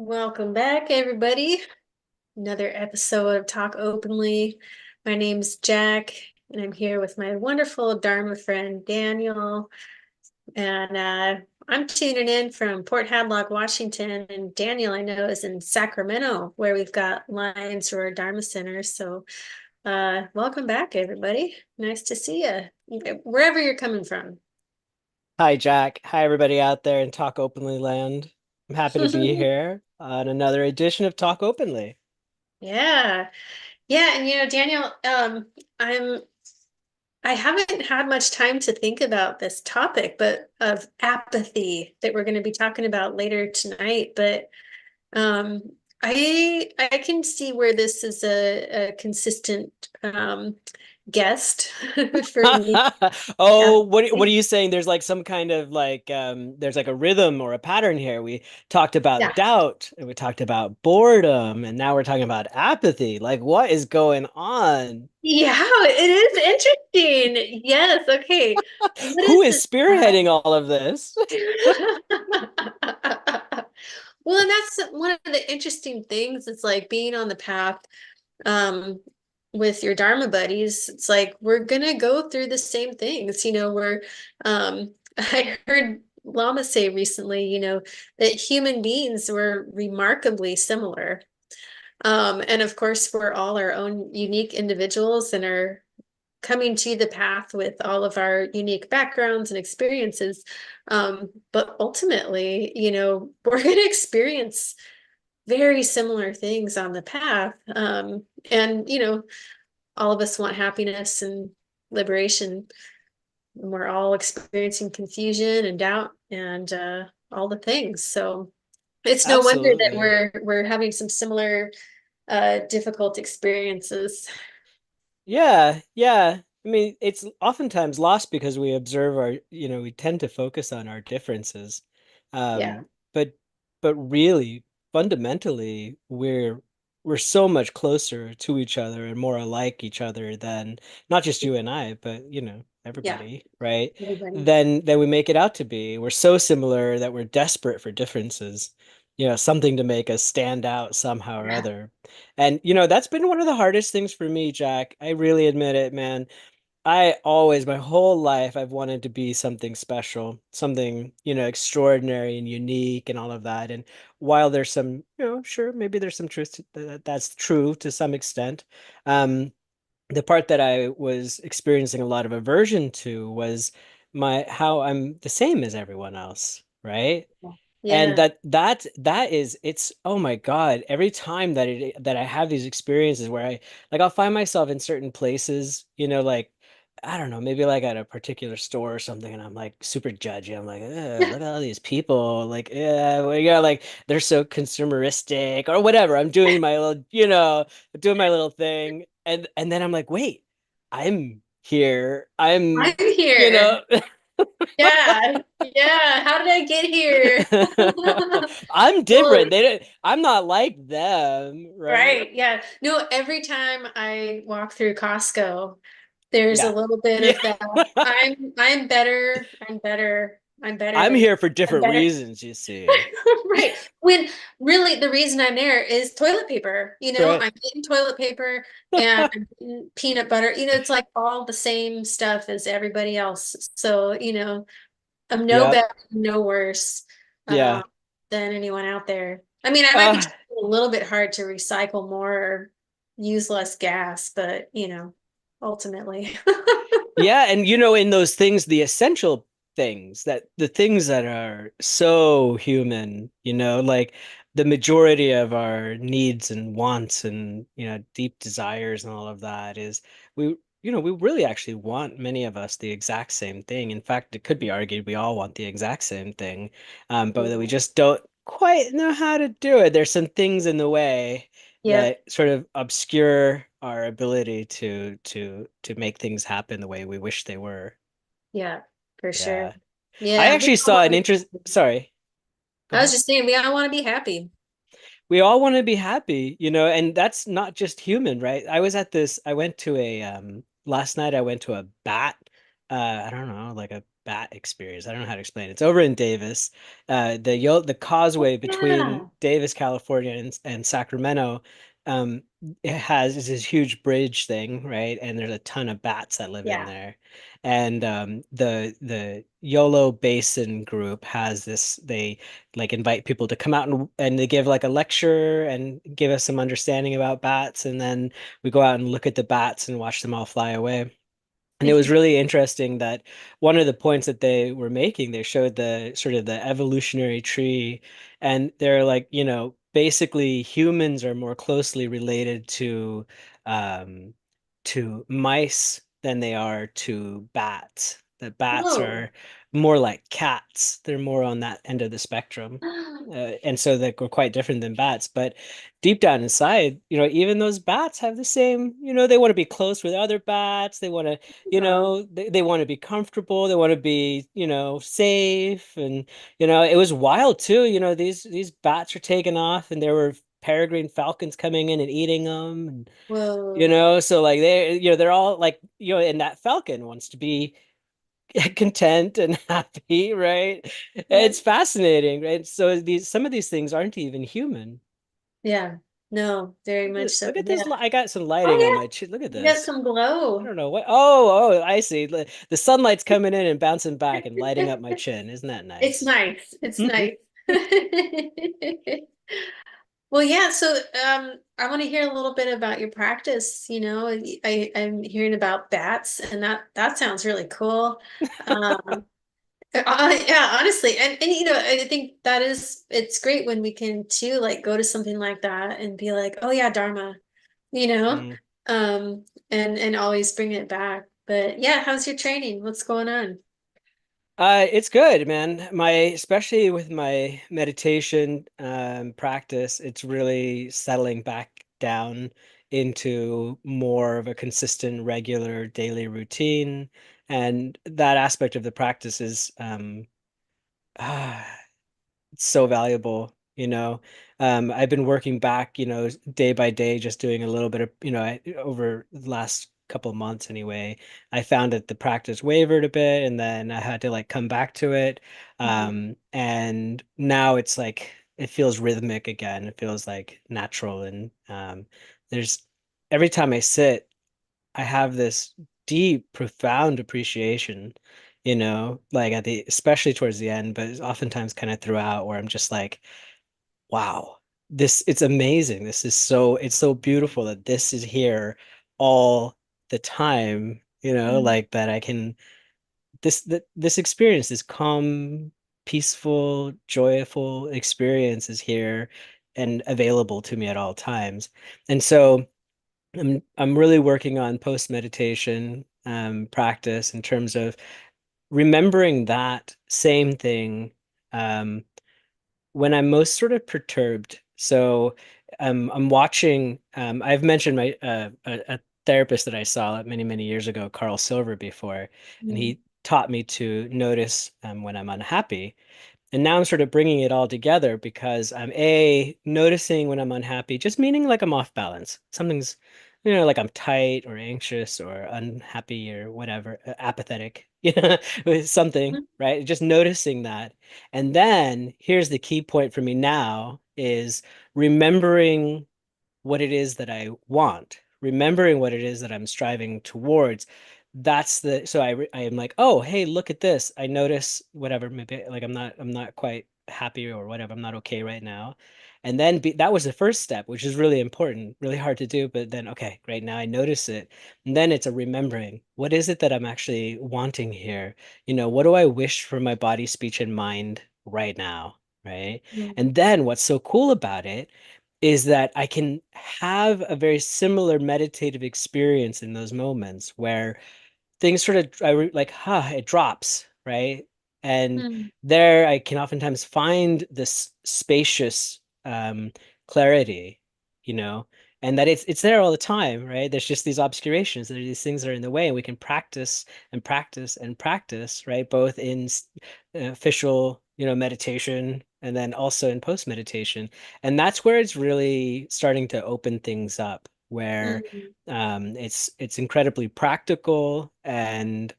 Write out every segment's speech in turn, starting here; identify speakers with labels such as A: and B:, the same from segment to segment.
A: Welcome back, everybody. Another episode of Talk Openly. My name's Jack, and I'm here with my wonderful Dharma friend, Daniel. And I'm tuning in from Port Hadlock, Washington. And Daniel, I know, is in Sacramento, where we've got lines for our Dharma Center. So welcome back, everybody. Nice to see you, wherever you're coming from.
B: Hi, Jack. Hi, everybody out there in Talk Openly land. I'm happy to be here on another edition of Talk Openly.
A: Yeah. Yeah, and Daniel, I'm I haven't had much time to think about this topic, but of apathy that we're going to be talking about later tonight. But um, I can see where this is a consistent guest for me.
B: Oh, what are
A: Apathy.
B: you saying? There's like some kind of there's like a rhythm or a pattern here. We talked about
A: Yeah.
B: doubt and we talked about boredom, and now we're talking about apathy. Like, what is going on?
A: Yeah, it is interesting. Yes. Okay. What
B: Who
A: is
B: is
A: this?
B: spearheading all of this?
A: Well, and that's one of the interesting things. It's like being on the path um, with your Dharma buddies. It's like we're gonna go through the same things. We're I heard Lama say recently, that human beings were remarkably similar. And of course, we're all our own unique individuals and are coming to the path with all of our unique backgrounds and experiences. But ultimately, we're going to experience very similar things on the path. And, all of us want happiness and liberation. And we're all experiencing confusion and doubt and all the things. So it's no wonder that
B: Absolutely.
A: we're having some similar difficult experiences.
B: Yeah, yeah. I mean, it's oftentimes lost because we observe we tend to focus on our differences.
A: Yeah.
B: Um, but really, fundamentally, we're so much closer to each other and more alike each other than not just you and I, but
A: Yeah.
B: everybody, right?
A: Everybody.
B: Than we make it out to be. We're so similar that we're desperate for differences. Something to make us stand out somehow or
A: Yeah.
B: other. And that's been one of the hardest things for me, Jack. I really admit it, man. My whole life, I've wanted to be something special, something, extraordinary and unique and all of that. And while there's some, sure, maybe there's some truth that's true to some extent. The part that I was experiencing a lot of aversion to was how I'm the same as everyone else, right? And
A: Yeah.
B: that is it's oh my God, every time that I have these experiences where I'll find myself in certain places, like I don't know, maybe like at a particular store or something, and I'm like super judgy. I'm like, look at all these people, like, yeah, well, like they're so consumeristic or whatever. I'm doing my little, doing my little thing, and then I'm like, wait, I'm here.
A: I'm
B: You
A: here.
B: know.
A: Yeah. Yeah. How did I get here?
B: I'm
A: Well,
B: different. I'm not like them, right?
A: right. Yeah. No, every time I walk through Costco, there's a
B: Yeah.
A: little bit
B: Yeah.
A: of that. I'm better. I'm better. I'm better
B: I'm
A: than
B: here for
A: I'm
B: different
A: better.
B: reasons, you see.
A: Right. When really the reason I'm there is toilet paper.
B: Right.
A: I'm getting toilet paper and I'm getting peanut butter. It's like all the same stuff as everybody else. So, I'm no
B: Yep.
A: better, no worse
B: Yeah.
A: than anyone out there. I mean, I might be
B: Uh,
A: trying a little bit hard to recycle more or use less gas, but ultimately.
B: yeah, and in those things, the essential things the things that are so human, like the majority of our needs and wants and, deep desires and all of that is we we really actually want, many of us, the exact same thing. In fact, it could be argued we all want the exact same thing, but that we just don't quite know how to do it. There's some things in the way
A: Yep.
B: that sort of obscure our ability to make things happen the way we wish they were.
A: Yeah, for sure.
B: Yeah. I
A: Yeah, we
B: actually
A: all
B: saw
A: want
B: an
A: to be
B: interest.
A: happy.
B: Sorry, go
A: I was
B: ahead.
A: just saying, we all want to be happy.
B: We all want to be happy, and that's not just human, right? I went to a last night I went to a bat I don't know, like a bat experience. I don't know how to explain it. It's over in Davis. The causeway between
A: Yeah.
B: Davis, California and Sacramento, it has is this huge bridge thing, right? And there's a ton of bats that live in
A: Yeah.
B: there. And the YOLO Basin group has this, they like invite people to come out and they give like a lecture and give us some understanding about bats, and then we go out and look at the bats and watch them all fly away. And it was really interesting that one of the points that they were making, they showed the sort of the evolutionary tree, and they're like, basically humans are more closely related um, to mice than they are to bats. That bats
A: Whoa.
B: are more like cats. They're more on that end of the spectrum. And so they're quite different than bats. But deep down inside, even those bats have the same, they want to be close with other bats. They want to
A: Yeah.
B: they want to be comfortable, they want to be safe, and it was wild too. These bats are taking off, and there were peregrine falcons coming in and eating them, and
A: Whoa.
B: so like they're all like, and that falcon wants to be content and happy, right?
A: Yeah.
B: It's fascinating, right? So these some of these things aren't even human.
A: Yeah. No, very
B: Look
A: much
B: at,
A: so.
B: look at this.
A: Yeah.
B: I got some
A: Oh
B: lighting on my
A: yeah.
B: chin. Look at
A: You got
B: this.
A: some
B: I
A: glow.
B: don't know what. Oh, I see. The sunlight's coming in and bouncing back and lighting up my chin. Isn't that
A: It's
B: nice?
A: nice. It's nice. Well, yeah, so I want to hear a little bit about your practice. I'm hearing about bats and that sounds really cool. Um, yeah, honestly. And I think it's great when we can too like go to something like that and be like, oh yeah, Dharma, you know,
B: Mm.
A: and always bring it back. But yeah, how's your training? What's going on?
B: It's good, man. Especially with my meditation practice, it's really settling back down into more of a consistent, regular daily routine. And that aspect of the practice is it's so valuable, I've been working back, day by day, just doing a little bit of, over the last couple of months anyway. I found that the practice wavered a bit, and then I had to like come back to it.
A: Mhm.
B: And now it's like it feels rhythmic again. It feels like natural, and there's every time I sit, I have this deep, profound appreciation, like especially towards the end, but oftentimes kind of throughout, where I'm just like, wow, it's amazing. It's so beautiful that this is here all the time,
A: Mhm.
B: like that I can, this experience, this calm, peaceful, joyful experience is here and available to me at all times. And so, I'm really working on post meditation practice in terms of remembering that same thing um, when I'm most sort of perturbed. So I'm watching. I've mentioned a therapist that I saw many years ago, Carl Silver, before, and
A: Mhm.
B: he taught me to notice when I'm unhappy. And now I'm sort of bringing it all together because I'm noticing when I'm unhappy, just meaning like I'm off balance. Something's, like I'm tight or anxious or unhappy or whatever, apathetic, with something, right? Just noticing that. And then here's the key point for me now is remembering what it is that I want, remembering what it is that I'm striving towards. So I am like, oh, hey, look at this. I notice whatever, maybe like I'm not quite happy or whatever. I'm not okay right now. And then that was the first step, which is really important, really hard to do. But then, okay, great. Now I notice it. And then it's a remembering. What is it that I'm actually wanting here? What do I wish for my body, speech, and mind right now? Right.
A: Mhm.
B: And then what's so cool about it is that I can have a very similar meditative experience in those moments where things sort of like, it drops, right? And
A: Mhm.
B: there I can oftentimes find this spacious clarity, you know, and that it's there all the time, right? There's just these obscurations, there are these things that are in the way, and we can practice and practice and practice, right? Both in official, meditation and then also in post meditation. And that's where it's really starting to open things up, where
A: Mm,
B: it's incredibly practical and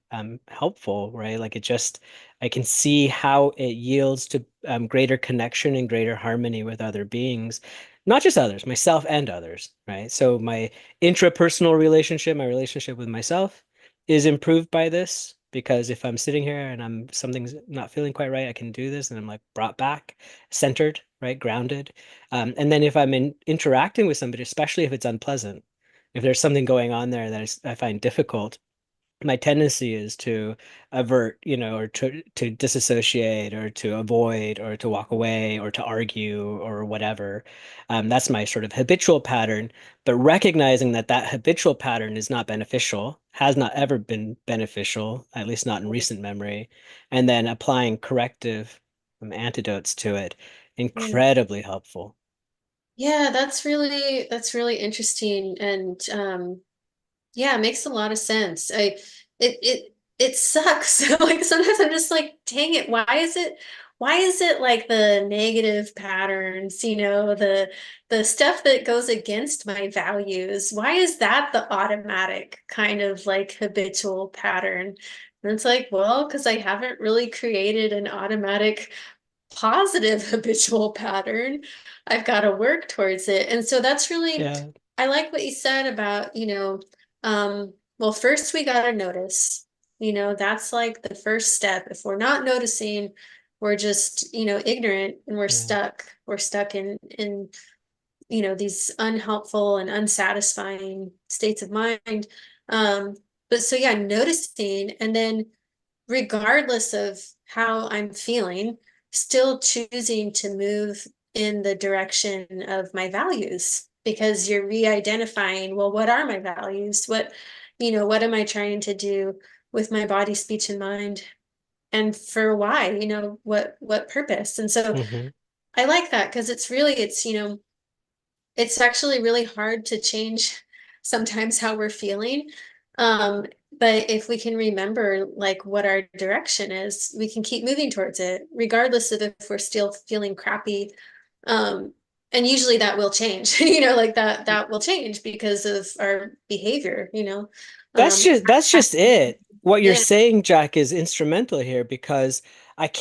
B: helpful, right? Like it just I can see how it yields to greater connection and greater harmony with other beings, not just others, myself and others, right? So my intrapersonal relationship, my relationship with myself, is improved by this because if I'm sitting here and something's not feeling quite right, I can do this and I'm like brought back, centered, right, grounded. And then if I'm interacting with somebody, especially if it's unpleasant, if there's something going on there that I find difficult, my tendency is to avert, or to disassociate or to avoid or to walk away or to argue or whatever. That's my sort of habitual pattern. But recognizing that that habitual pattern is not beneficial, has not ever been beneficial, at least not in recent memory, and then applying corrective antidotes to it,
A: yeah.
B: incredibly helpful.
A: Yeah, that's really interesting and yeah, it makes a lot of sense. It sucks. Like sometimes I'm just like, dang it, why is it like the negative patterns, the stuff that goes against my values? Why is that the automatic kind of like habitual pattern? And it's like, well, because I haven't really created an automatic positive habitual pattern. I've got to work towards it. And so that's really,
B: Yeah,
A: I like what you said about, well, first we got to notice, that's like the first step. If we're not noticing, we're just, ignorant and we're
B: yeah.
A: stuck. We're stuck in, these unhelpful and unsatisfying states of mind. Um, but so yeah, noticing and then regardless of how I'm feeling, still choosing to move in the direction of my values because you're re-identifying, well, what are my values? What am I trying to do with my body, speech, and mind? And for why, what purpose? And so
B: Hmm.
A: I like that because it's actually really hard to change sometimes how we're feeling. Um, but if we can remember like what our direction is, we can keep moving towards it, regardless of if we're still feeling crappy. Um, and usually that will change, like that will change because of our behavior.
B: That's
A: Um,
B: just it. What you're
A: yeah,
B: saying, Jack, is instrumental here because I've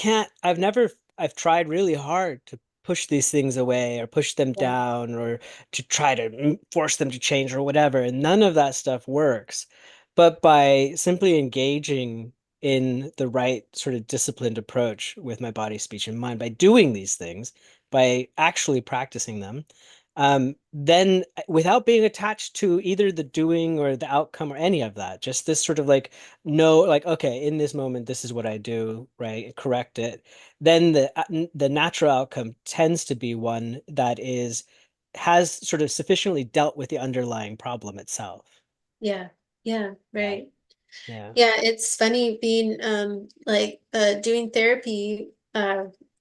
B: tried really hard to push these things away or push them
A: yeah,
B: down or to try to force them to change or whatever, and none of that stuff works. But by simply engaging in the right sort of disciplined approach with my body, speech, and mind, by doing these things, by actually practicing them, then without being attached to either the doing or the outcome or any of that, just this sort of like, no, like, okay, in this moment, this is what I do, right? Correct it. Then the natural outcome tends to be one that has sort of sufficiently dealt with the underlying problem itself.
A: yeah, yeah,
B: Yeah.
A: right.
B: Yeah.
A: Yeah, it's funny being like doing therapy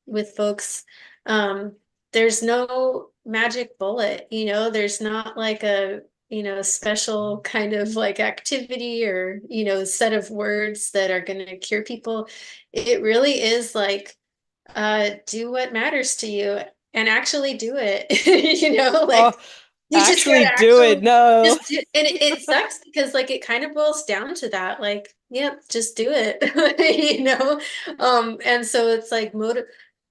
A: with folks. Um there's no magic bullet, there's not like a, special kind of like activity or, set of words that are going to cure people. It really is like do what matters to you and actually do it.
B: Oh,
A: Like you just
B: actually
A: gotta
B: do it.
A: actually
B: No.
A: just do, and it sucks because like it kind of boils down to that. Like, yep, just do it. And so it's like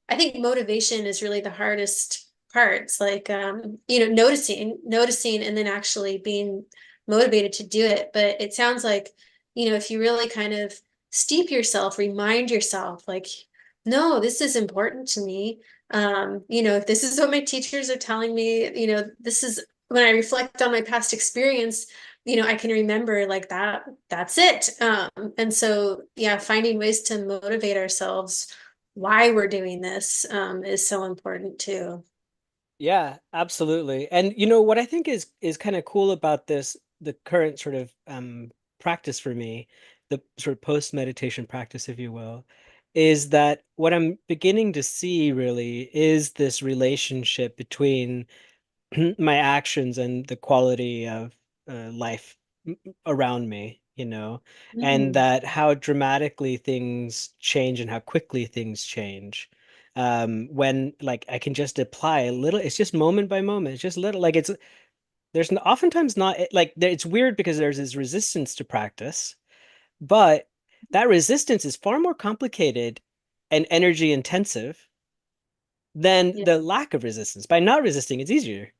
A: I think motivation is really the hardest part. It's like noticing and then actually being motivated to do it. But it sounds like, if you really kind of steep yourself, remind yourself, like, no, this is important to me. If this is what my teachers are telling me, this is when I reflect on my past experience, I can remember like that's it. And so, yeah, finding ways to motivate ourselves why we're doing this, is so important too.
B: Yeah, absolutely. And what I think is kind of cool about this, the current sort of practice for me, the sort of post-meditation practice, if you will, is that what I'm beginning to see really is this relationship between my actions and the quality of life around me, and
A: Mhm.
B: that how dramatically things change and how quickly things change. When like I can just apply a little, it's just moment by moment, it's just little, like Oftentimes not like it's weird because there's this resistance to practice, but that resistance is far more complicated and energy intensive than
A: Yeah.
B: the lack of resistance. By not resisting, it's easier,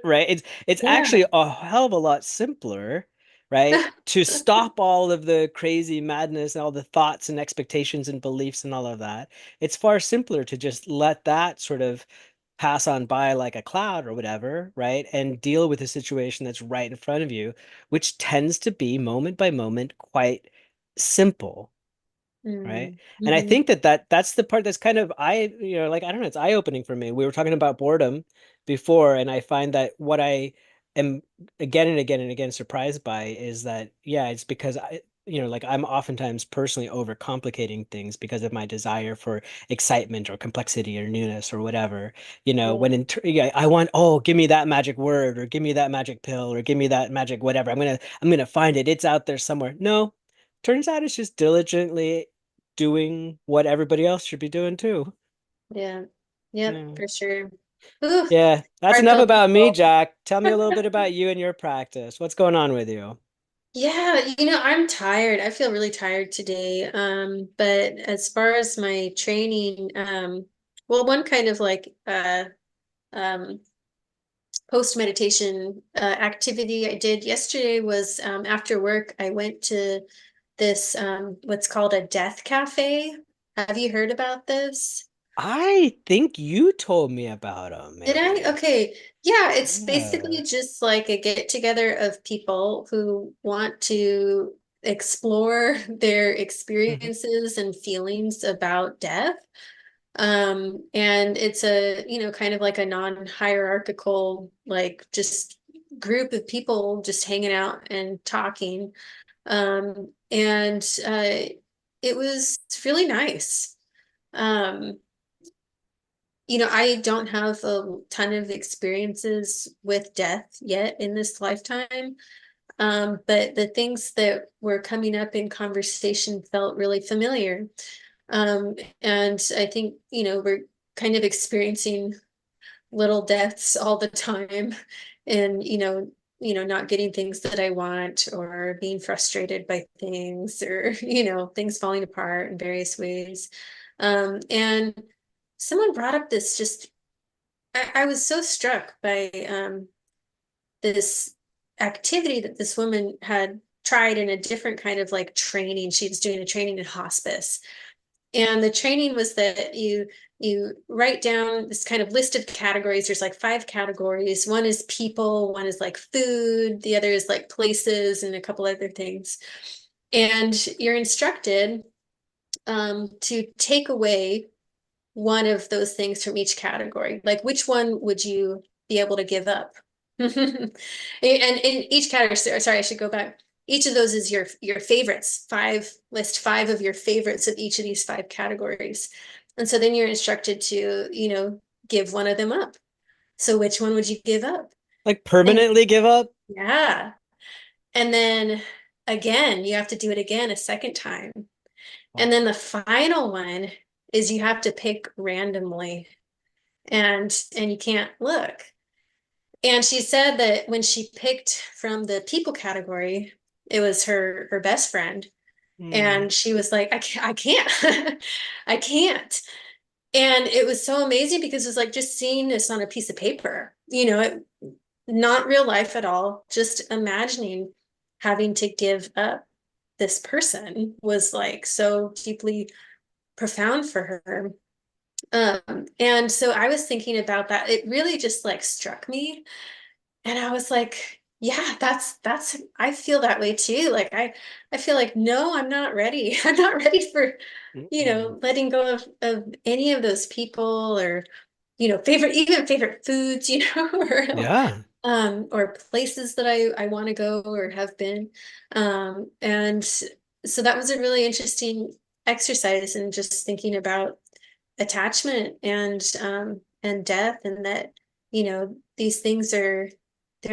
B: right? It's
A: Yeah.
B: actually a hell of a lot simpler, right? To stop all of the crazy madness and all the thoughts and expectations and beliefs and all of that. It's far simpler to just let that sort of pass on by like a cloud or whatever, right? And deal with a situation that's right in front of you, which tends to be moment by moment quite simple, right?
A: Mm.
B: And I
A: Hmm.
B: think that's the part that's kind of like I don't know, it's eye-opening for me. We were talking about boredom before, and I find that what I am again and again and again surprised by is that yeah, it's because like I'm oftentimes personally overcomplicating things because of my desire for excitement or complexity or newness or whatever.
A: Yeah.
B: When yeah, I want, oh, give me that magic word or give me that magic pill or give me that magic whatever. I'm gonna find it. It's out there somewhere. No, turns out it's just diligently doing what everybody else should be doing too.
A: Yeah. Yep,
B: Yeah.
A: for sure. Ooh,
B: Yeah, that's
A: heart
B: enough
A: pill
B: about me,
A: people.
B: Jack. Tell me a little bit about you and your practice. What's going on with you?
A: Yeah, I'm tired. I feel really tired today. But as far as my training, well, one kind of like um post meditation activity I did yesterday was after work, I went to this what's called a death cafe. Have you heard about this?
B: I think you told me about them,
A: Did I?
B: maybe.
A: Okay. Yeah, it's
B: Yeah.
A: basically just like a get together of people who want to explore their
B: Mhm.
A: experiences and feelings about death. And it's kind of like a non-hierarchical, like just group of people just hanging out and talking. And it was really nice. Um, I don't have a ton of experiences with death yet in this lifetime. But the things that were coming up in conversation felt really familiar. And I think, we're kind of experiencing little deaths all the time and, not getting things that I want or being frustrated by things or, things falling apart in various ways. And someone brought up this just I was so struck by this activity that this woman had tried in a different kind of like training. She was doing a training in hospice. And the training was that you write down this kind of list of categories. There's like 5 categories. One is people, one is like food, the other is like places, and a couple other things. And you're instructed to take away one of those things from each category. Like, which one would you be able to give up? And in each category, sorry, I should go back. Each of those is your favorites. List 5 of your favorites of each of these 5 categories. And so then you're instructed to, give one of them up. So which one would you give up?
B: Like
A: And
B: permanently give up?
A: yeah. And then again, you have to do it again a second time. And
B: Wow.
A: then the final one is you have to pick randomly and you can't look. And she said that when she picked from the people category, it was her best friend.
B: Hmm.
A: And she was like, I can't, I can't. And it was so amazing because it's like just seeing this on a piece of paper, not real life at all, just imagining having to give up this person was like so deeply profound for her. And so I was thinking about that. It really just like struck me. And I was like, yeah, that's I feel that way too. Like I feel like, no, I'm not ready. I'm not ready for,
B: Mm-mm.
A: letting go of any of those people or, even favorite foods, or places that I want to go or have been. And so that was a really interesting exercise and just thinking about attachment and death and that these things they're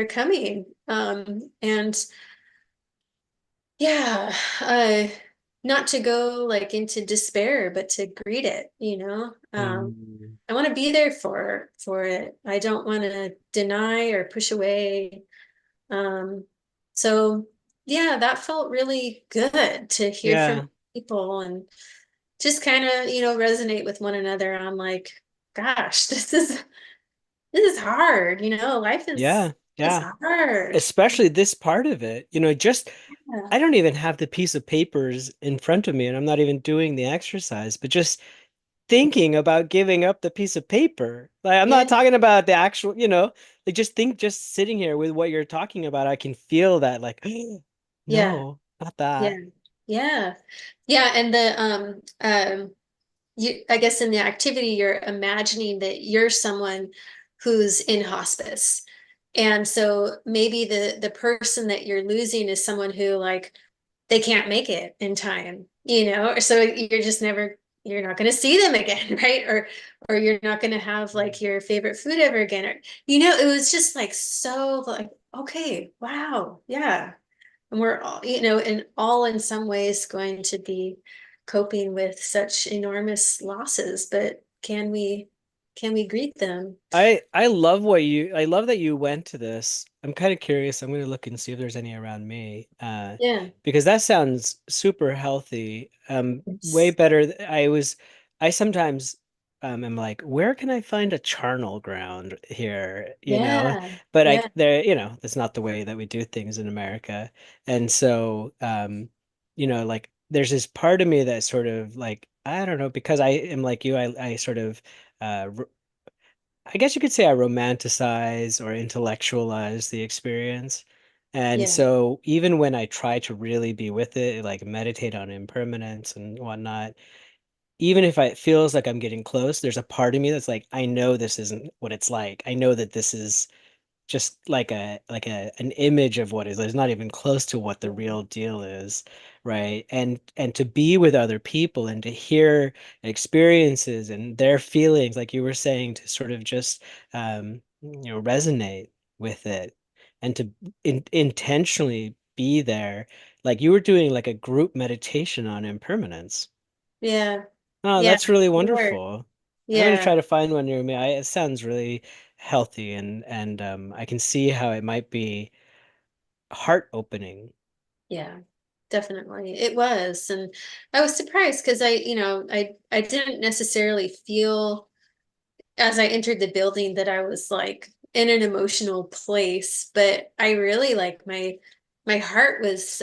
A: coming and yeah not to go like into despair but to greet it
B: Mm.
A: I want to be there for it. I don't want to deny or push away Um, so yeah, that felt really good to hear from
B: Yeah.
A: people and just kind of, resonate with one another on like, gosh, this is hard, life is
B: Yeah.
A: is
B: Yeah.
A: hard.
B: Especially this part of it. Just
A: Yeah.
B: I don't even have the piece of papers in front of me and I'm not even doing the exercise, but just thinking about giving up the piece of paper. Like I'm not
A: Yeah.
B: talking about the actual, like just sitting here with what you're talking about, I can feel that like
A: Yeah.
B: no, not
A: Yeah.
B: that.
A: Yeah. Yeah. And I guess in the activity, you're imagining that you're someone who's in hospice. And so maybe the person that you're losing is someone who like they can't make it in time, or so you're not going to see them again, right? Or you're not going to have like your favorite food ever again. Or, it was just like so like, okay, wow, yeah. And we're all, all in some ways going to be coping with such enormous losses, but can we greet them?
B: I love that you went to this. I'm kind of curious. I'm gonna look and see if there's any around me.
A: Yeah.
B: Because that sounds super healthy. Way
A: Yes.
B: better. I sometimes am like, where can I find a charnel ground here?
A: Yeah.
B: But
A: Yeah.
B: that's not the way that we do things in America. And so like there's this part of me that sort of like, I don't know, because I am like you, I sort of uh I guess you could say I romanticize or intellectualize the experience. And
A: Yeah.
B: so even when I try to really be with it, like meditate on impermanence and whatnot, even if it feels like I'm getting close, there's a part of me that's like, I know this isn't what it's like. I know that this is just like an image of what is. It's not even close to what the real deal is, right? And to be with other people and to hear experiences and their feelings, like you were saying, to sort of just resonate with it and to intentionally be there, like you were doing like a group meditation on impermanence.
A: Yeah.
B: Oh,
A: Yeah.
B: that's really
A: Sure.
B: wonderful. I'm gonna
A: Yeah.
B: try to find one near me. It sounds really healthy and I can see how it might be heart opening.
A: Yeah. Definitely. It was. And I was surprised because I didn't necessarily feel as I entered the building that I was like in an emotional place, but I really like my heart was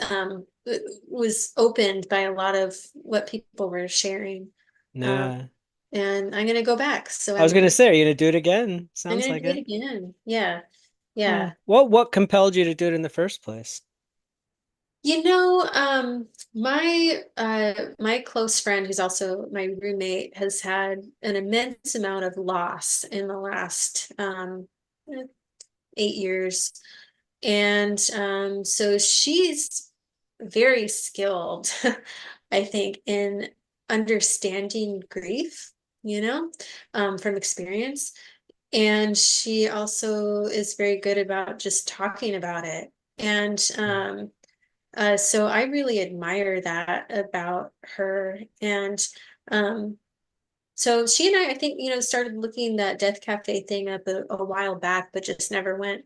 A: opened by a lot of what people were sharing. Um,
B: Yeah.
A: and I'm gonna go back. So
B: I was gonna say, are you gonna do it again?
A: I'm
B: Sounds
A: gonna
B: like
A: do it
B: it.
A: again. Yeah.
B: Oh,
A: Yeah.
B: what compelled you to do it in the first place?
A: My close friend, who's also my roommate, has had an immense amount of loss in the last 8 years. And so she's very skilled, I think, in understanding grief, from experience. And she also is very good about just talking about it. And so I really admire that about her. And um, so she and I think, started looking that Death Cafe thing up a while back, but just never went.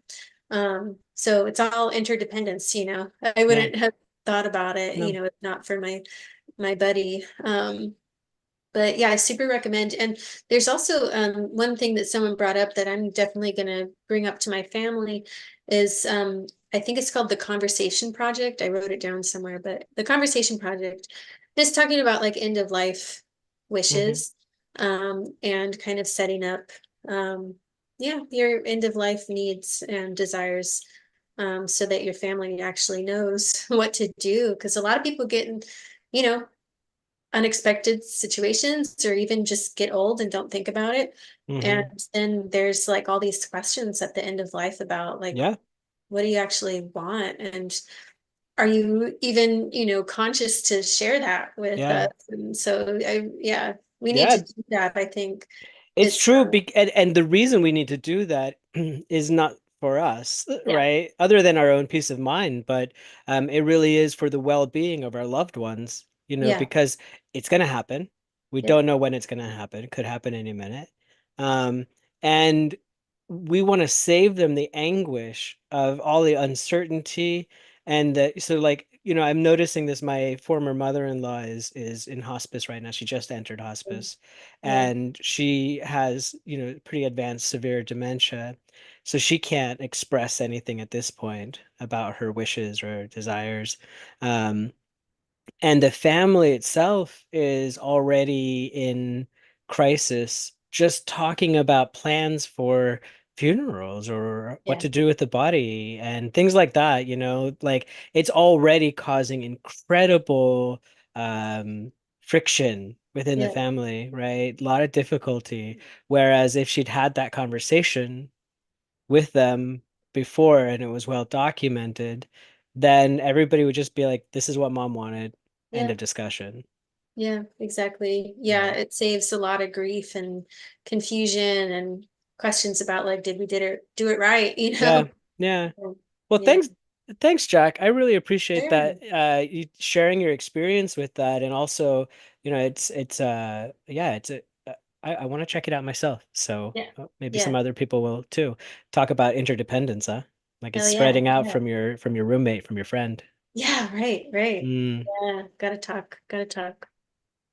A: So it's all interdependence, I
B: Yeah.
A: wouldn't have thought about it,
B: No.
A: if not for my buddy. But yeah, I super recommend. And there's also one thing that someone brought up that I'm definitely going to bring up to my family is I think it's called the Conversation Project. I wrote it down somewhere, but the Conversation Project is talking about like end of life
B: Hmm.
A: wishes and kind of setting up, um, yeah, your end of life needs and desires so that your family actually knows what to do. Because a lot of people get in, you know, unexpected situations or even just get old and don't think about it. And
B: Hmm.
A: then there's like all these questions at the end of life about like,
B: Yeah.
A: what do you actually want? And are you even, conscious to share that with
B: Yeah.
A: us? And so yeah, we need to
B: Yeah.
A: do that. I think
B: It's
A: it's,
B: true, and the reason we need to do that is not for us,
A: yeah,
B: right? Other than our own peace of mind, but it really is for the well-being of our loved ones,
A: yeah,
B: because it's going to happen. We
A: yep,
B: don't know when it's going to happen. It could happen any minute. Um, and we want to save them the anguish of all the uncertainty and that. So like, I'm noticing this. My former mother-in-law is in hospice right now. She just entered hospice,
A: Yeah,
B: and she has, pretty advanced severe dementia. So she can't express anything at this point about her wishes or desires. Um, and the family itself is already in crisis, just talking about plans for funerals or what
A: yeah,
B: to do with the body and things like that, like it's already causing incredible friction within the
A: yeah,
B: family, right? A lot of difficulty. Whereas if she'd had that conversation with them before and it was well documented, then everybody would just be like, this is what mom wanted. End
A: yeah,
B: of discussion.
A: yeah, exactly. Yeah,
B: Yeah.
A: it saves a lot of grief and confusion and questions about like, did we did it do it right? You
B: Yeah.
A: know?
B: Yeah. Well,
A: Yeah.
B: thanks, Jack. I really appreciate
A: Sure.
B: that you sharing your experience with that, and also, it's yeah, I want to check it out myself. So
A: Yeah.
B: maybe some
A: Yeah.
B: other people will too. Talk about interdependence, huh? Like it's
A: Hell yeah.
B: spreading out
A: Yeah.
B: from your roommate, from your friend.
A: Yeah, right, right.
B: Mm.
A: Yeah, gotta talk, gotta talk.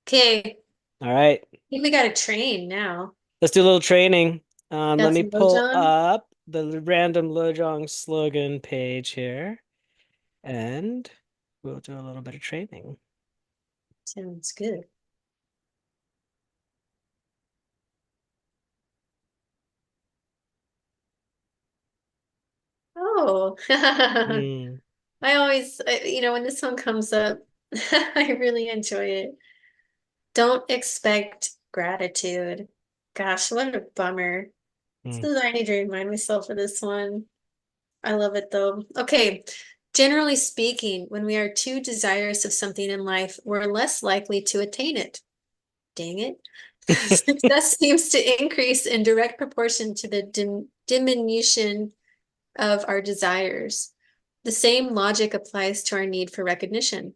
A: Okay,
B: All right.
A: I think we gotta train now.
B: Let's do a little training. Let
A: Got
B: me
A: some
B: pull
A: Lojong?
B: up the random Lojong slogan page here, and we'll do a little bit of training.
A: Sounds good. Oh,
B: Hmm.
A: when this one comes up, I really enjoy it. Don't expect gratitude. Gosh, what a bummer.
B: Hmm.
A: So I need to remind myself of this one. I love it though. Okay. Generally speaking, when we are too desirous of something in life, we're less likely to attain it. Dang it. Success seems to increase in direct proportion to the diminution of our desires. The same logic applies to our need for recognition.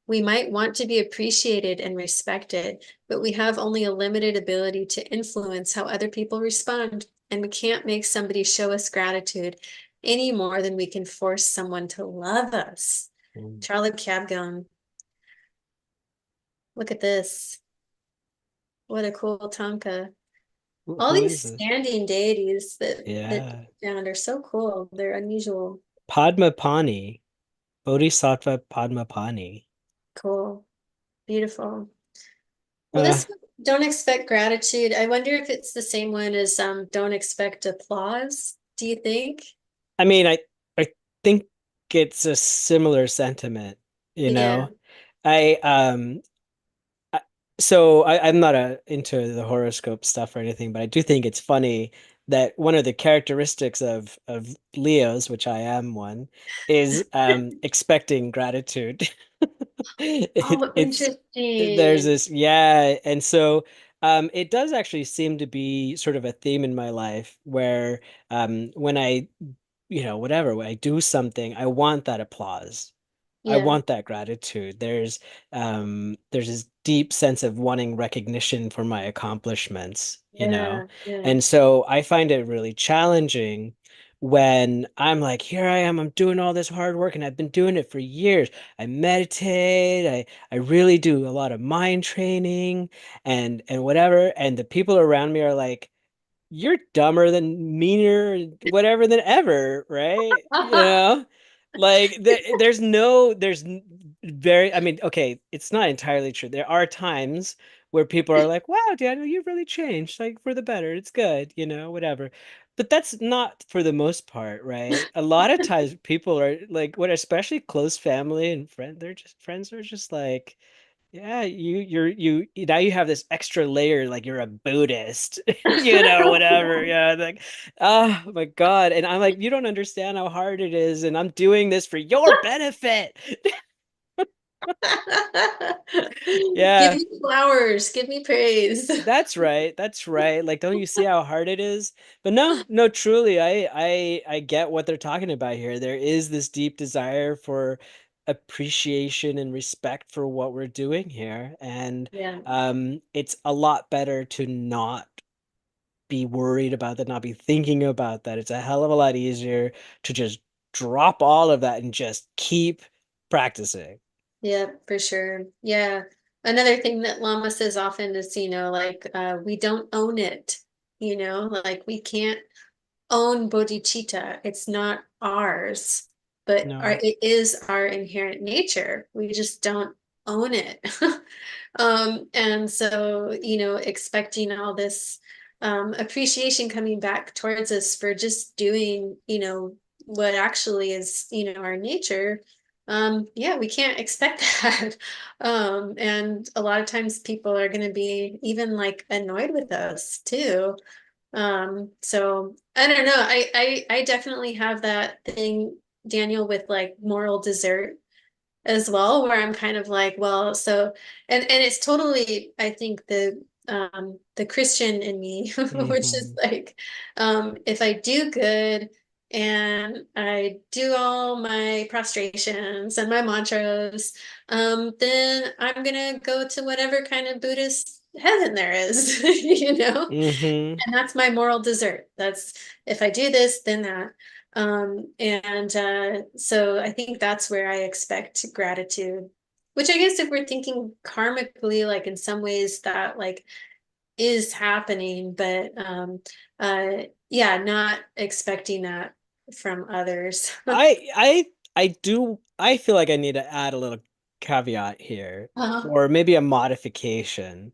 A: We might want to be appreciated and respected, but we have only a limited ability to influence how other people respond, and we can't make somebody show us gratitude any more than we can force someone to love us.
B: Hmm.
A: Charlie Cabgon, look at this. What a cool Tonka. All
B: Who is
A: these
B: this?
A: standing deities that
B: Yeah.
A: found are so cool. They're unusual.
B: Padmapani. Bodhisattva Padmapani.
A: Cool. Beautiful. Well,
B: Uh,
A: this one, don't expect gratitude. I wonder if it's the same one as don't expect applause. Do you think?
B: I mean, I think it's a similar sentiment, you
A: Yeah,
B: know. I I- so I'm not into the horoscope stuff or anything, but I do think it's funny that one of the characteristics of Leos, which I am one, is expecting gratitude.
A: oh,
B: It's there's
A: interesting.
B: this, yeah, and so it does actually seem to be sort of a theme in my life where when I, whatever, when I do something, I want that applause. I
A: Yeah,
B: want that gratitude. There's this deep sense of wanting recognition for my accomplishments,
A: yeah, yeah.
B: And so I find it really challenging when I'm like, here I am, I'm doing all this hard work and I've been doing it for years. I meditate, I really do a lot of mind training and whatever, and the people around me are like, you're dumber than meaner, whatever than ever, right? Like very, I mean, okay, it's not entirely true. There are times where people are like, wow, Daniel, you've really changed, like for the better. It's good, whatever. But that's not for the most part, right? A lot of times people are like, what, especially close family and friends are just like, yeah, now you have this extra layer, like you're a Buddhist, or whatever. Yeah, like, oh my God. And I'm like, you don't understand how hard it is, and I'm doing this for your benefit.
A: Give
B: Yeah,
A: me flowers, give me praise.
B: that's right. That's right. Like, don't you see how hard it is? But no, no, truly, I get what they're talking about here. There is this deep desire for appreciation and respect for what we're doing here. And
A: Yeah,
B: it's a lot better to not be worried about that, not be thinking about that. It's a hell of a lot easier to just drop all of that and just keep practicing.
A: Yeah, for sure. Yeah. Another thing that Lama says often is, like we don't own it, like we can't own bodhicitta. It's not ours, but
B: No.
A: it is our inherent nature. We just don't own it. And so, expecting all this appreciation coming back towards us for just doing, what actually is, our nature. Yeah, we can't expect that. And a lot of times people are going to be even like annoyed with us too. So I don't know. I definitely have that thing, Daniel, with like moral dessert as well, where I'm kind of like, well, so and it's totally, I think the Christian in me, which is
B: Hmm.
A: like, if I do good and I do all my prostrations and my mantras, then I'm gonna go to whatever kind of Buddhist heaven there is,
B: Hmm.
A: and that's my moral dessert. That's if I do this, then that. And so I think that's where I expect gratitude, which I guess if we're thinking karmically, like in some ways that like is happening, but yeah, not expecting that from others.
B: I feel like I need to add a little caveat here,
A: Uh,
B: or maybe a modification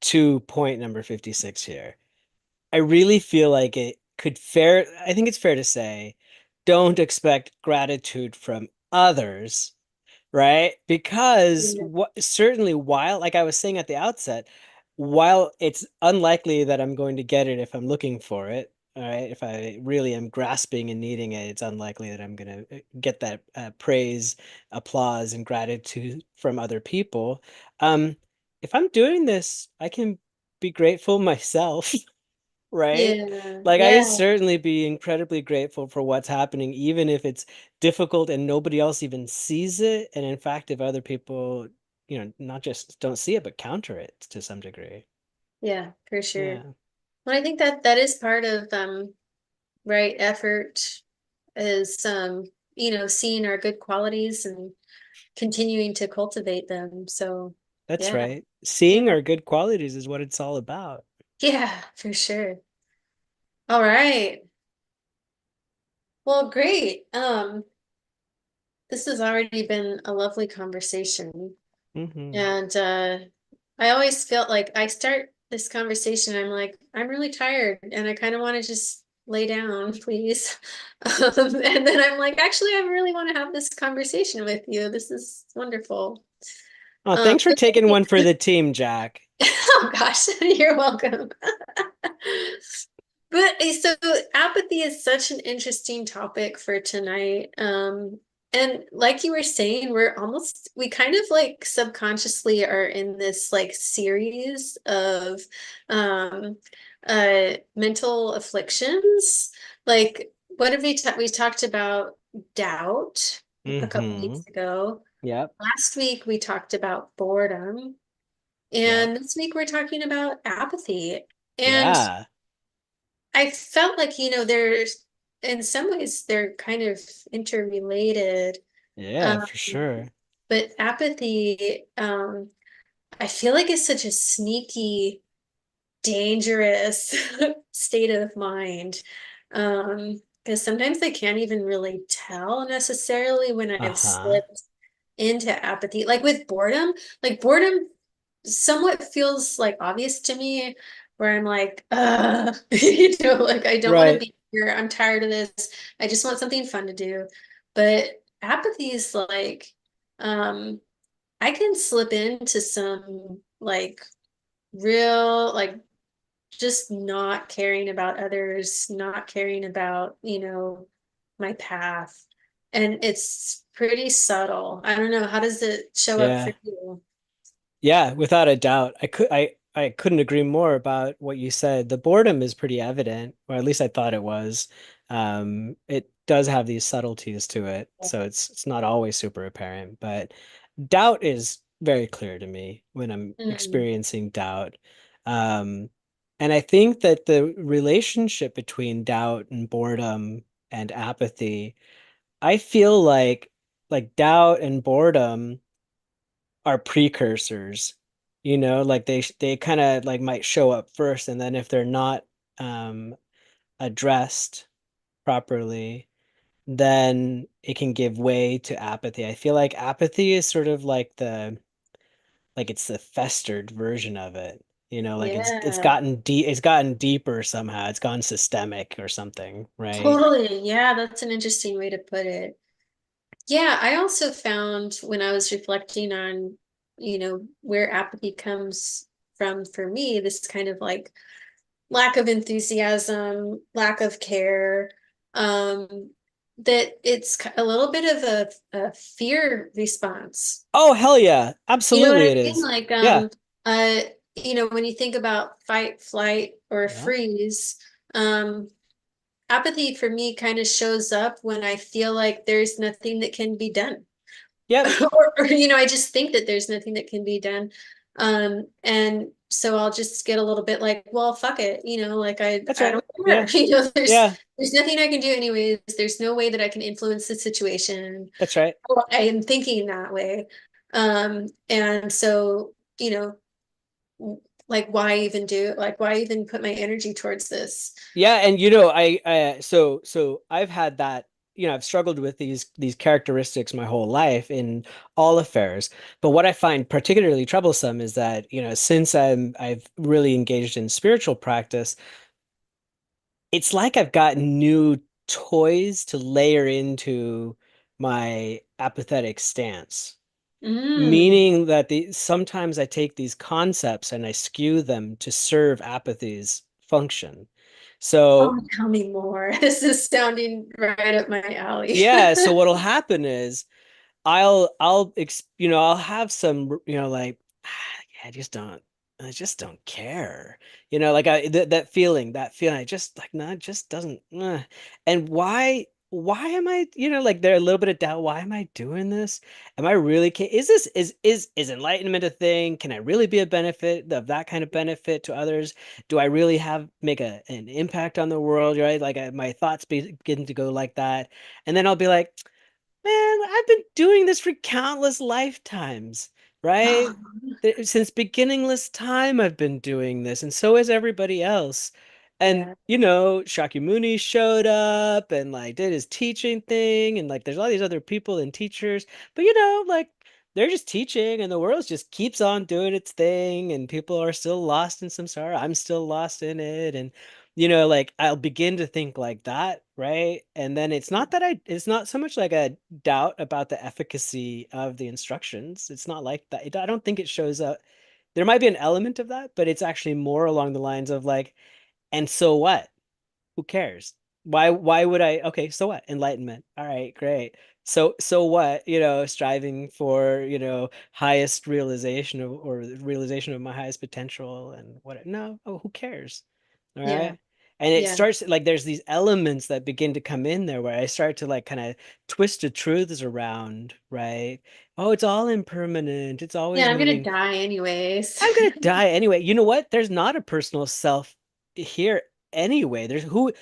B: to point number 56 here. I really feel like I think it's fair to say, don't expect gratitude from others, right? Because
A: yeah,
B: certainly while, like I was saying at the outset, while it's unlikely that I'm going to get it if I'm looking for it, all right, if I really am grasping and needing it, it's unlikely that I'm going to get that praise, applause, and gratitude from other people. Um, if I'm doing this, I can be grateful myself. Right?
A: yeah,
B: Like I
A: yeah,
B: can certainly be incredibly grateful for what's happening, even if it's difficult and nobody else even sees it. And in fact, if other people, not just don't see it, but counter it to some degree.
A: yeah, for sure.
B: Yeah,
A: Well, I think that that is part of right effort is seeing our good qualities and continuing to cultivate them. So
B: that's
A: yeah,
B: right. Seeing
A: yeah,
B: our good qualities is what it's all about.
A: yeah, for sure. All right. Well, great. This has already been a lovely conversation.
B: Hmm.
A: And I always felt like I start this conversation, I'm like, I'm really tired and I kind of want to just lay down, please. And then I'm like, actually, I really want to have this conversation with you. This is wonderful.
B: Oh, thanks for
A: But
B: taking one for the team, Jack.
A: oh gosh, you're welcome. But so apathy is such an interesting topic for tonight. And like you were saying, we kind of like subconsciously are in this like series of um mental afflictions. Like what have we talked about doubt a couple
B: Hmm.
A: weeks ago.
B: Yep.
A: Last week we talked about boredom.
B: Yep.
A: And this week we're talking about apathy. And
B: Yeah.
A: I felt like, there's in some ways they're kind of interrelated.
B: Yeah,
A: Um,
B: for sure.
A: but apathy, I feel like it's such a sneaky, dangerous state of mind. Because sometimes I can't even really tell necessarily when I've
B: Uh-huh.
A: slipped into apathy. Like boredom somewhat feels like obvious to me, where I'm like, like I don't want to
B: Right.
A: be here. I'm tired of this. I just want something fun to do. But apathy is like, um, I can slip into some like real, like just not caring about others, not caring about, my path. And it's pretty subtle. I don't know. How does it show up for
B: Yeah.
A: you?
B: Yeah, without a doubt. I couldn't agree more about what you said. The boredom is pretty evident, or at least I thought it was. It does have these subtleties to it, so it's not always super apparent, but doubt is very clear to me when I'm
A: Mm,
B: experiencing doubt. Um, And I think that the relationship between doubt and boredom and apathy, I feel like doubt and boredom are precursors. Like they kind of like might show up first, and then if they're not um addressed properly, then it can give way to apathy. I feel like apathy is sort of like it's the festered version of it. Like it's
A: Yeah,
B: gotten deeper somehow. It's gone systemic or something, right?
A: totally. Yeah, that's an interesting way to put it. Yeah, I also found when I was reflecting on, where apathy comes from for me, this kind of like lack of enthusiasm, lack of care, that it's a little bit of a fear response.
B: Oh, hell yeah.
A: You know what
B: Absolutely
A: I
B: it
A: mean?
B: is.
A: Like,
B: Yeah.
A: uh, when you think about fight, flight, or
B: Yeah.
A: freeze, apathy for me kind of shows up when I feel like there's nothing that can be done.
B: Yep.
A: Or I just think that there's nothing that can be done. And so I'll just get a little bit like, well, fuck it, like
B: That's
A: I
B: right.
A: don't care.
B: Yeah.
A: There's
B: Yeah.
A: there's nothing I can do anyways. There's no way that I can influence the situation.
B: That's right.
A: Or I am thinking that way. And so, like why even put my energy towards this?
B: Yeah, and so I've had that, I've struggled with these characteristics my whole life in all affairs. But what I find particularly troublesome is that, since I've really engaged in spiritual practice, it's like I've got new toys to layer into my apathetic stance.
A: Mm.
B: Meaning that sometimes I take these concepts and I skew them to serve apathy's function. So
A: Oh, tell me more. This is sounding right up my alley.
B: yeah, so what'll happen is I'll have some, like I just don't care. Like that feeling, I just like, no, it just doesn't. And why am I, like there a little bit of doubt. Why am I doing this? Am I really, is this, is enlightenment a thing? Can I really be a benefit of that kind of benefit to others? Do I really make an impact on the world, right? Like my thoughts begin to go like that. And then I'll be like, man, I've been doing this for countless lifetimes, right? Since beginningless time, I've been doing this, and so has everybody else. And,
A: Yeah.
B: Shakyamuni showed up and like did his teaching thing, and like there's all these other people and teachers, but like they're just teaching, and the world just keeps on doing its thing, and people are still lost in samsara. I'm still lost in it, and like I'll begin to think like that, right? And then it's not so much like a doubt about the efficacy of the instructions. It's not like that. I don't think it shows up. There might be an element of that, but it's actually more along the lines of like, and so what? Who cares? Why would I? Okay, so what? Enlightenment. All right, great. So what? Striving for, highest realization of or realization of my highest potential and what? No, oh, who cares? All
A: Yeah.
B: right. And it
A: Yeah.
B: starts like there's these elements that begin to come in there where I start to like kind of twist the truths around, right? Oh, it's all impermanent. It's
A: Yeah,
B: always
A: I'm gonna
B: moving.
A: die anyways.
B: I'm gonna die anyway. You know what? There's not a personal self here anyway. There's who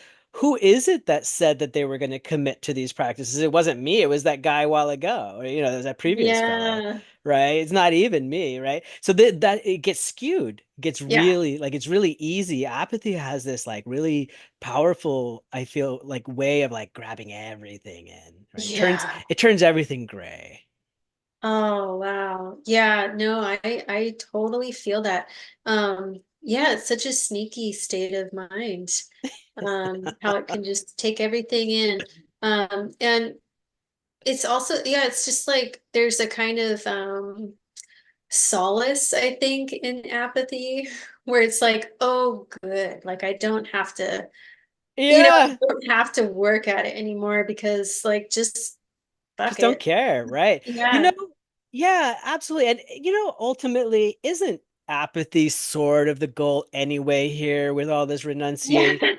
B: is it that said that they were going to commit to these practices? It wasn't me. It was that guy a while ago. Or, there's that previous fella,
A: Yeah.
B: right? It's not even me, right? So that it gets skewed. It gets
A: Yeah.
B: really like it's really easy. Apathy has this like really powerful, I feel like way of like grabbing everything in, right?
A: Yeah.
B: It turns everything gray.
A: Oh, wow. Yeah, no, I totally feel that. Yeah, it's such a sneaky state of mind. How it can just take everything in. And it's also, yeah, it's just like there's a kind of solace, I think, in apathy, where it's like, oh, good. Like I don't have to, I
B: Yeah.
A: don't have to work at it anymore because like just fuck
B: Just don't
A: it.
B: care, right? You know,
A: Yeah.
B: yeah, absolutely. And ultimately, isn't apathy sort of the goal anyway here with all this
A: Yeah.
B: renunciation?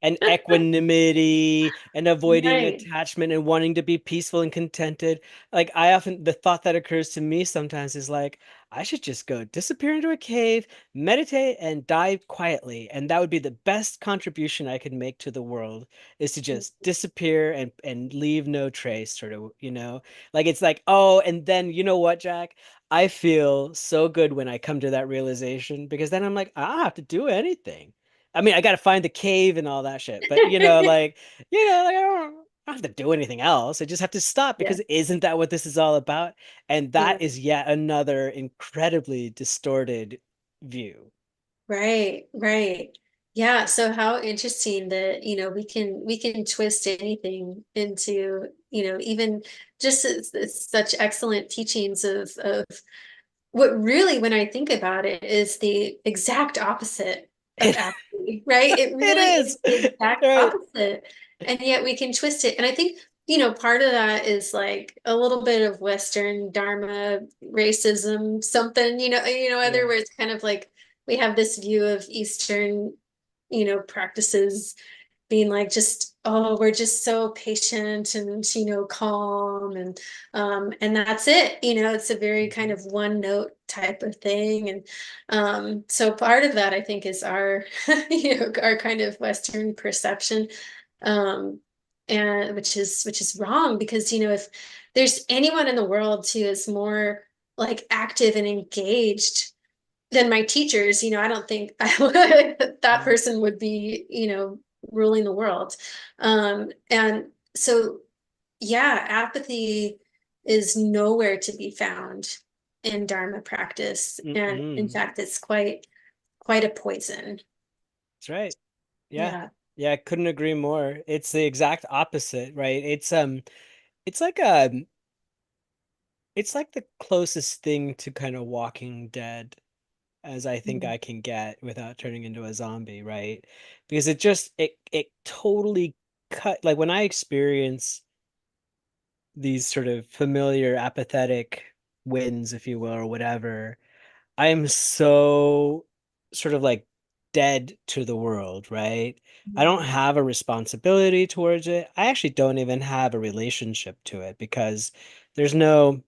B: and equanimity and avoiding
A: Right.
B: attachment and wanting to be peaceful and contented. Like I often, the thought that occurs to me sometimes is like, I should just go disappear into a cave, meditate, and die quietly. And that would be the best contribution I could make to the world is to just disappear and leave no trace, sort of, you know? Like it's like, oh, and then you know what, Jack? I feel so good when I come to that realization because then I'm like, I don't have to do anything. I mean, I got to find the cave and all that shit, but like I don't have to do anything else. I just have to stop
A: Yeah.
B: because isn't that what this is all about? And
A: Yeah.
B: that is yet another incredibly distorted view.
A: Right, right. Yeah, so how interesting that, we can twist anything into, even just such excellent teachings of what really, when I think about it, is the exact opposite of
B: It,
A: apathy, right? It
B: it
A: really is
B: is.
A: the exact
B: Right.
A: opposite. And yet we can twist it. And I think, part of that is like a little bit of Western Dharma racism, something, other
B: Yeah.
A: where it's kind of like we have this view of Eastern, practices being like just, oh, we're just so patient and calm, and that's it. It's a very kind
B: Mhm.
A: of one note type of thing. And so part of that I think is our our kind of Western perception, um and which is wrong, because if there's anyone in the world who is more like active and engaged than my teachers, I don't think that
B: Mm,
A: person would be, ruling the world. And so, yeah, apathy is nowhere to be found in Dharma practice. And in
B: mm-mm.
A: fact, it's quite a poison.
B: That's right. Yeah.
A: Yeah.
B: Yeah, I couldn't agree more. It's the exact opposite, right? It's like it's like the closest thing to kind of Walking Dead as I think
A: Mhm.
B: I can get without turning into a zombie, right? Because it totally cut like when I experience these sort of familiar apathetic wins, if you will, or whatever, I am so sort of like dead to the world, right? I don't
A: Mhm.
B: have a responsibility towards it. I actually don't even have a relationship to it because there's nothing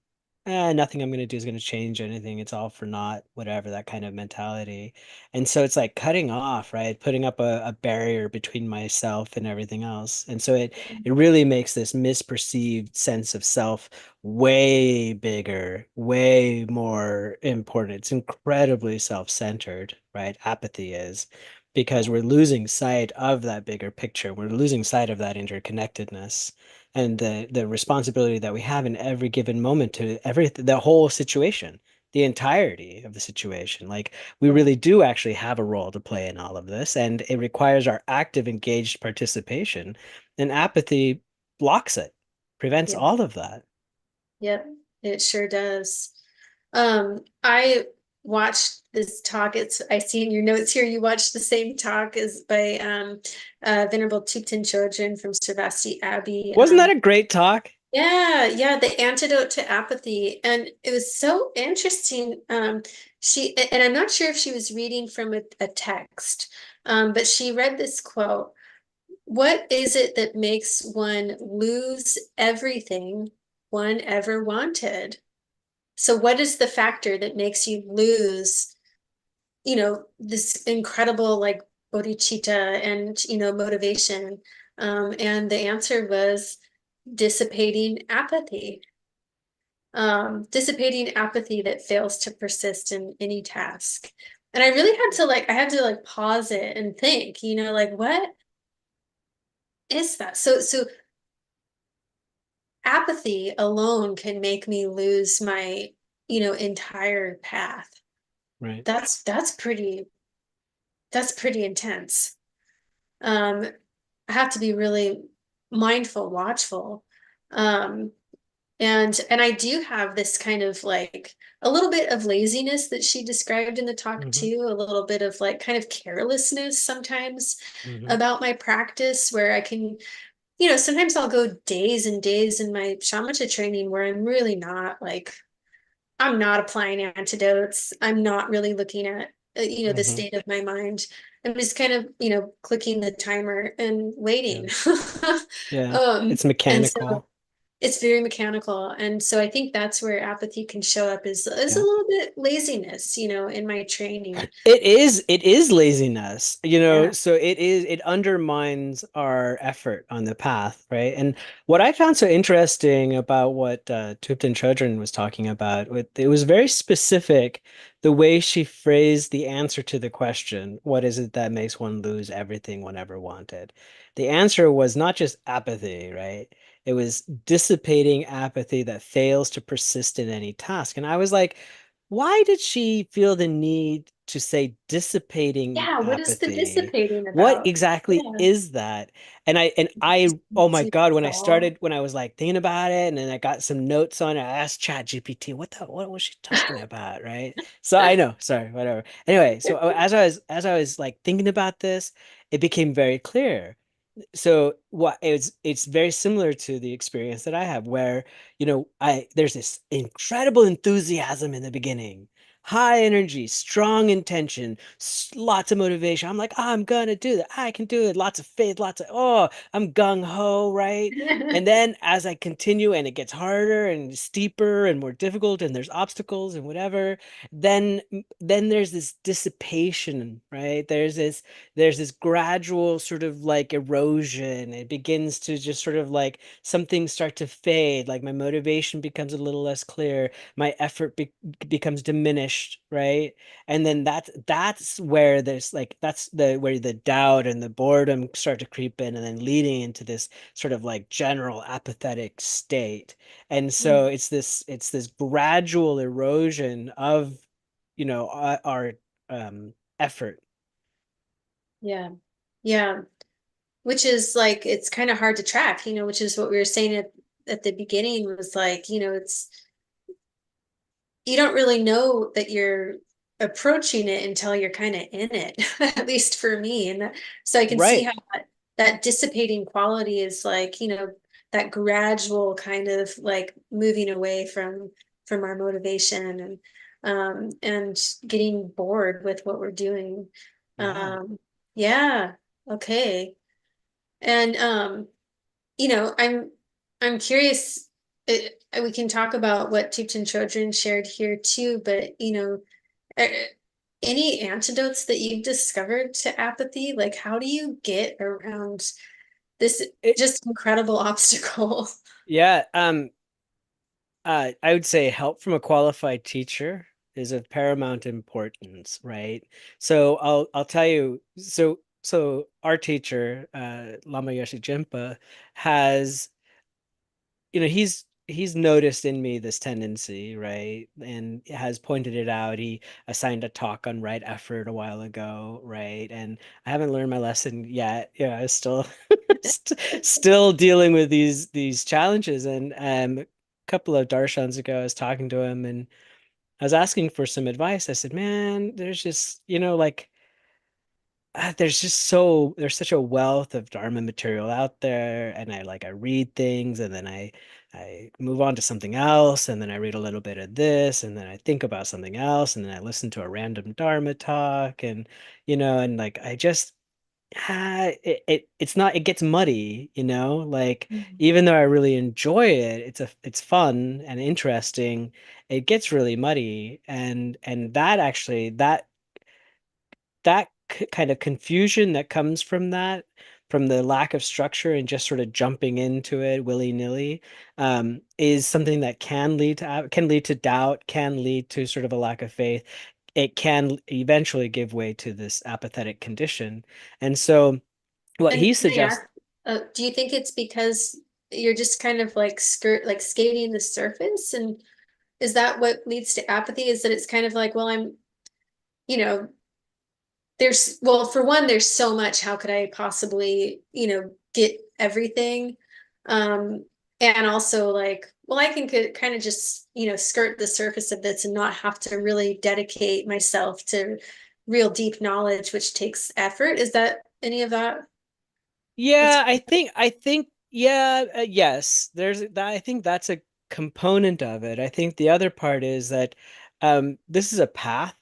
B: I'm going to do is going to change anything. It's all for naught, whatever, that kind of mentality. And so it's like cutting off, right? Putting up a barrier between myself and everything else. And so it really makes this misperceived sense of self way bigger, way more important. It's incredibly self-centered, right? Apathy is because we're losing sight of that bigger picture. We're losing sight of that interconnectedness and the responsibility that we have in every given moment to the whole situation, the entirety of the situation. Like we
A: Yeah.
B: really do actually have a role to play in all of this, and it requires our active, engaged participation. And apathy blocks it, prevents
A: Yeah.
B: all of that.
A: Yep. It sure does. I watched this talk. I see in your notes here you watched the same talk as by Venerable Thupten Chodron from Sravasti Abbey.
B: Wasn't that a great talk?
A: Yeah, yeah, the antidote to apathy. And it was so interesting. And I'm not sure if she was reading from a text, but she read this quote. What is it that makes one lose everything one ever wanted? So what is the factor that makes you lose, this incredible like bodhicitta and, motivation? And the answer was dissipating apathy that fails to persist in any task. And I had to pause it and think, like what is that? So apathy alone can make me lose my, entire path.
B: Right.
A: That's pretty intense. Um, I have to be really mindful, watchful. Um, and I do have this kind of like a little bit of laziness that she described in the talk
B: Hmm.
A: too, a little bit of like kind of carelessness sometimes
B: Hmm.
A: about my practice, where I can, sometimes I'll go days and days in my shamatha training where I'm not applying antidotes. I'm not really looking at, the
B: Hmm.
A: state of my mind. I'm just kind of, clicking the timer and
B: Yeah.
A: waiting.
B: Yeah.
A: Um,
B: It's
A: and so
B: mechanical.
A: it's very mechanical. And so I think that's where apathy can show up is a
B: Yeah.
A: little bit laziness, in my training.
B: It is laziness,
A: Yeah.
B: so it undermines our effort on the path, right? And what I found so interesting about what Tupten Chodron was talking about, it was very specific the way she phrased the answer to the question, what is it that makes one lose everything one ever wanted? The answer was not just apathy, right? It was dissipating apathy that fails to persist in any task. And I was like, why did she feel the need to say dissipating
A: Yeah. What is the
B: apathy?
A: dissipating
B: What
A: about?
B: exactly
A: Yeah.
B: is that?
A: Just
B: Oh my
A: to
B: God,
A: dissolve.
B: when I was like thinking about it and then I got some notes on it, I asked Chat GPT, what was she talking about, right? So I know, sorry, whatever. Anyway, so as I was like thinking about this, it became very clear. So what it's very similar to the experience that I have where, I there's this incredible enthusiasm in the beginning, high energy, strong intention, lots of motivation. I'm like, I'm gonna do that. I can do it. Lots of faith, I'm gung ho, right? And then as I continue and it gets harder and steeper and more difficult and there's obstacles and whatever, then then there's this dissipation, right? There's this gradual sort of like erosion. It begins to just sort of like some things start to fade, like my motivation becomes a little less clear, my effort becomes diminished, right? And then that's where there's like that's the where the doubt and the boredom start to creep in and then leading into this sort of like general apathetic state. And so it's this gradual erosion of our effort.
A: Yeah. Yeah. Which is like it's kind of hard to track, which is what we were saying at the beginning was like, it's you don't really know that you're approaching it until you're kind of in it, at least for me. And so I can see
B: Right.
A: how that dissipating quality is like, that gradual kind of like moving away from our motivation and getting bored with what we're doing.
B: Yeah.
A: Um, yeah, okay. And I'm curious. We can talk about what Thupten Chodron shared here too, but uh, any antidotes that you've discovered to apathy? Like, how do you get around this
B: It,
A: just incredible obstacle?
B: yeah. I would say help from a qualified teacher is of paramount importance, right? So I'll tell you. So our teacher, Lama Yoshi Jimpa, has he's noticed in me this tendency, right? And has pointed it out. He assigned a talk on right effort a while ago, right? And I haven't learned my lesson yet. Yeah, I still still dealing with these challenges. And a couple of darshans ago, I was talking to him and I was asking for some advice. I said, man, there's just, like there's such a wealth of Dharma material out there, and I read things, and then I move on to something else, and then I read a little bit of this, and then I think about something else, and then I listen to a random Dharma talk, and and like I just it's not it gets muddy, like
A: Mhm.
B: even though I really enjoy it, it's fun and interesting, it gets really muddy, and that kind of confusion that comes from that, from the lack of structure and just sort of jumping into it willy-nilly, is something that can lead to doubt, can lead to sort of a lack of faith. It can eventually give way to this apathetic condition. And so what
A: And
B: he
A: can I ask,
B: suggests,
A: do you think it's because you're just kind of like like skating the surface? And is that what leads to apathy? Is that it's kind of like, well, you know, well, for one, there's so much. How could I possibly, get everything? Um, and also like, well, I can kind of just, skirt the surface of this and not have to really dedicate myself to real deep knowledge, which takes effort. Is that any of that? What's
B: yeah, I think yeah, yes, there's that. I think that's a component of it. I think the other part is that this is a path,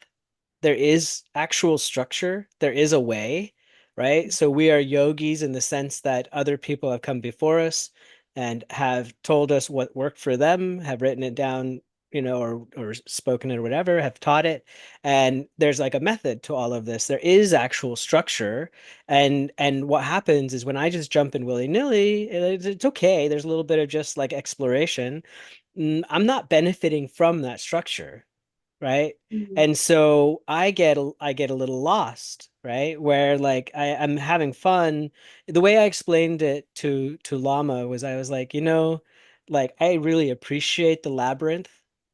B: there is actual structure, there is a way, right? So we are yogis in the sense that other people have come before us and have told us what worked for them, have written it down, or spoken it or whatever, have taught it. And there's like a method to all of this. There is actual structure. And what happens is when I just jump in willy-nilly, it's okay. There's a little bit of just like exploration. I'm not benefiting from that structure, right?
A: Mhm.
B: And so I get a little lost, right? Where like I'm having fun. The way I explained it to Llama was I was like, like I really appreciate the labyrinth,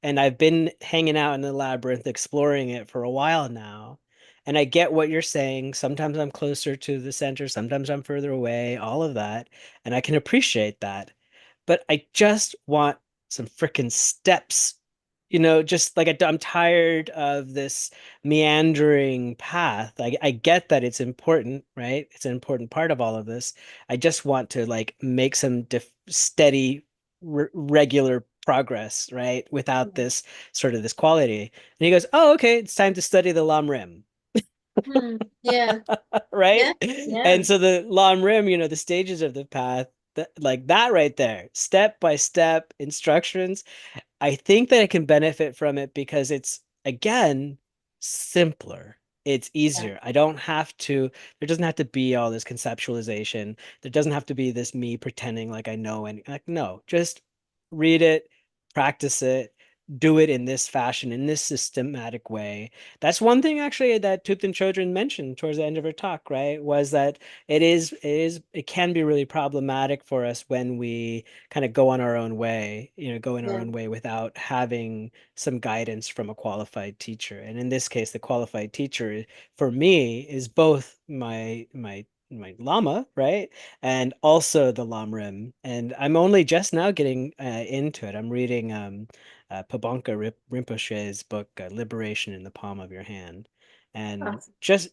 B: and I've been hanging out in the labyrinth, exploring it for a while now. And I get what you're saying. Sometimes I'm closer to the center, sometimes I'm further away, all of that. And I can appreciate that. But I just want some freaking steps, just like I'm tired of this meandering path. I get that it's important, right? It's an important part of all of this. I just want to like make some steady, regular progress, right? Without this sort of this quality. And he goes, "Oh, okay, it's time to study the Lam Rim."
A: Yeah,
B: Right?
A: yeah, yeah,
B: And so the Lam Rim, the stages of the path, like that right there, step by step instructions. I think that I can benefit from it because it's, again, simpler. It's
A: yeah,
B: easier. I don't have to, there doesn't have to be all this conceptualization. There doesn't have to be this me pretending like I know. And like, no, just read it, practice it, do it in this fashion, in this systematic way. That's one thing actually that Thupten Chodron mentioned towards the end of her talk, right? Was that it can be really problematic for us when we kind of go on our own way, go in our
A: yeah,
B: own way without having some guidance from a qualified teacher. And in this case, the qualified teacher for me is both my Lama, right? And also the Lamrim. And I'm only just now getting into it. I'm reading Pabanka Rinpoche's book, Liberation in the Palm of Your Hand. And
A: awesome.
B: just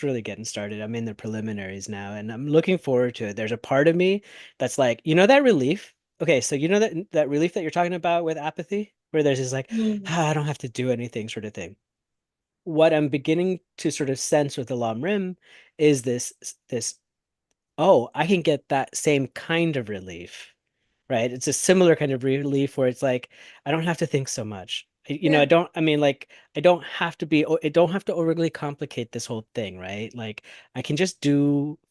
B: really getting started. I'm in the preliminaries now, and I'm looking forward to it. There's a part of me that's like, that relief. Okay, so that relief that you're talking about with apathy, where there's this like,
A: Mm.
B: I don't have to do anything sort of thing. What I'm beginning to sort of sense with the Lam Rim is this, oh, I can get that same kind of relief, right? It's a similar kind of relief where it's like I don't have to think so much. I
A: Yeah,
B: don't, I mean, like, I don't have to overly complicate this whole thing, right? Like, I can just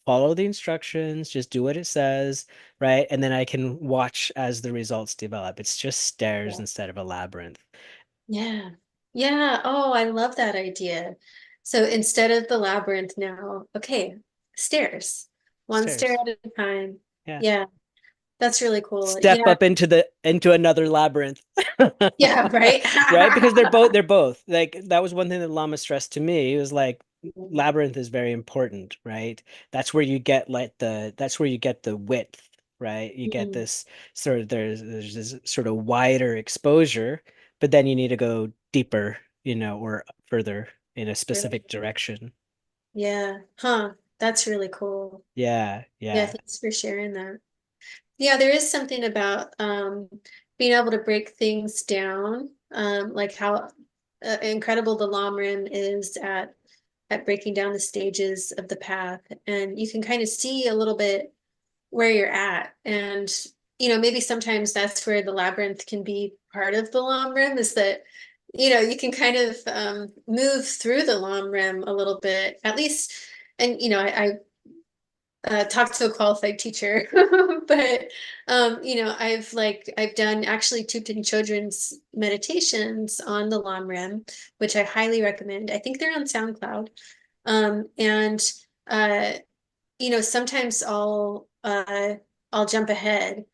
B: follow the instructions, just do what it says, right? And then I can watch as the results develop. It's just stairs
A: yeah,
B: instead of a labyrinth.
A: yeah, yeah. Oh, I love that idea. So instead of the labyrinth now, okay, stairs, one stair
B: Stairs.
A: at a time.
B: Yeah.
A: Yeah, that's really cool.
B: Step
A: Yeah,
B: up into another labyrinth.
A: yeah, right.
B: Right? Because they're both like that was one thing that Lama stressed to me. He was like labyrinth is very important, right? That's where you get the width, right? You get
A: Mm,
B: this sort of there's this sort of wider exposure, but then you need to go deeper, or further in a specific
A: right.
B: direction.
A: Yeah, huh. That's really cool.
B: Yeah,
A: Yeah,
B: yeah.
A: thanks for sharing that. Yeah, there is something about being able to break things down, like how incredible the Lamrim is at breaking down the stages of the path, and you can kind of see a little bit where you're at, and maybe sometimes that's where the labyrinth can be part of the Lamrim, is that you can kind of move through the Lamrim a little bit, at least. And I talked to a qualified teacher, but I've done actually Tupten children's meditations on the Lam Rim, which I highly recommend. I think they're on SoundCloud. And uh, sometimes I'll jump ahead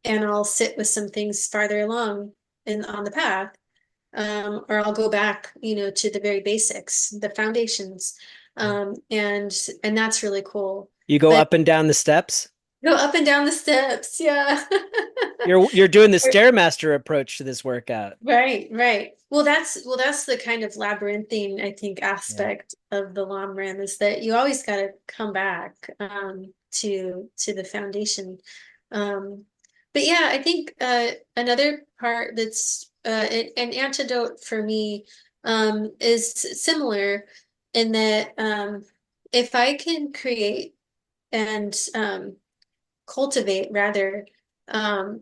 A: and I'll sit with some things farther along in on the path. Or I'll go back, to the very basics, the foundations. And that's really cool.
B: You go
A: But
B: up and down the steps.
A: go up and down the steps. Yeah.
B: You're doing the Stairmaster approach to this workout.
A: Right, right. Well, that's the kind of labyrinthine, I think,
B: Yeah.
A: aspect of the long rim, is that you always got to come back to the foundation. Um, but yeah, I think another part that's an antidote for me is similar in that if I can create and cultivate rather um,